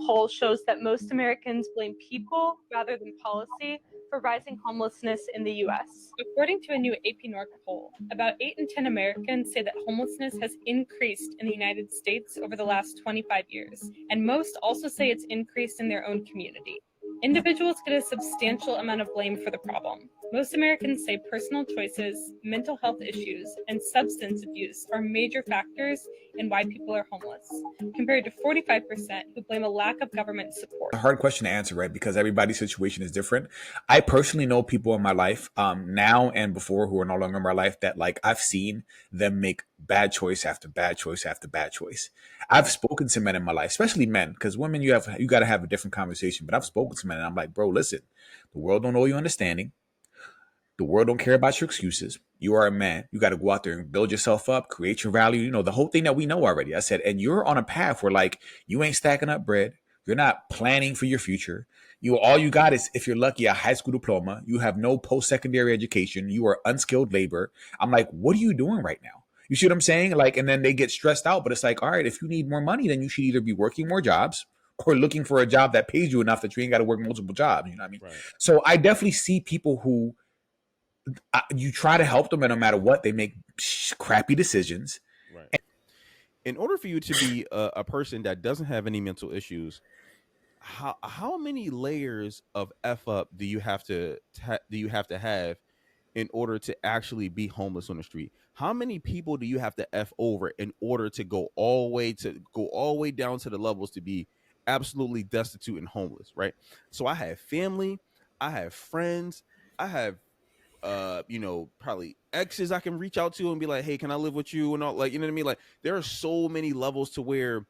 poll shows that most Americans blame people rather than policy for rising homelessness in the US. According to a new AP-NORC poll, about 8 in 10 Americans say that homelessness has increased in the United States over the last 25 years, and most also say it's increased in their own community. Individuals get a substantial amount of blame for the problem. Most Americans say personal choices, mental health issues, and substance abuse are major factors in why people are homeless, compared to 45% who blame a lack of government support. A hard question to answer, right? Because everybody's situation is different. I personally know people in my life, now and before, who are no longer in my life, that like I've seen them make bad choice after bad choice after bad choice. I've spoken to men in my life, especially men, because women, you got to have a different conversation. But I've spoken to men, and I'm like, bro, listen, the world don't owe you understanding. The world don't care about your excuses. You are a man. You got to go out there and build yourself up, create your value. You know, the whole thing that we know already. I said, and you're on a path where like you ain't stacking up bread. You're not planning for your future. All you got is, if you're lucky, a high school diploma. You have no post-secondary education. You are unskilled labor. I'm like, what are you doing right now? You see what I'm saying? Like, and then they get stressed out, but it's like, all right, if you need more money, then you should either be working more jobs or looking for a job that pays you enough that you ain't got to work multiple jobs. You know what I mean? Right. So I definitely see people who you try to help them, and no matter what, they make crappy decisions. Right. In order for you to be a person that doesn't have any mental issues, how many layers of f up do you have to have in order to actually be homeless on the street? How many people do you have to f over in order to go all the way down to the levels to be absolutely destitute and homeless? Right. So I have family, I have friends, I have probably exes I can reach out to and be like, hey, can I live with you? And all, like, you know what I mean? Like, there are so many levels to where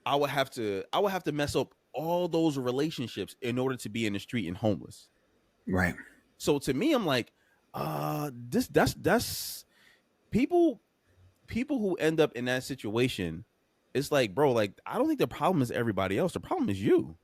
I would have to mess up all those relationships in order to be in the street and homeless. Right. So to me, I'm like, that's people who end up in that situation. It's like, bro, like, I don't think the problem is everybody else. The problem is you.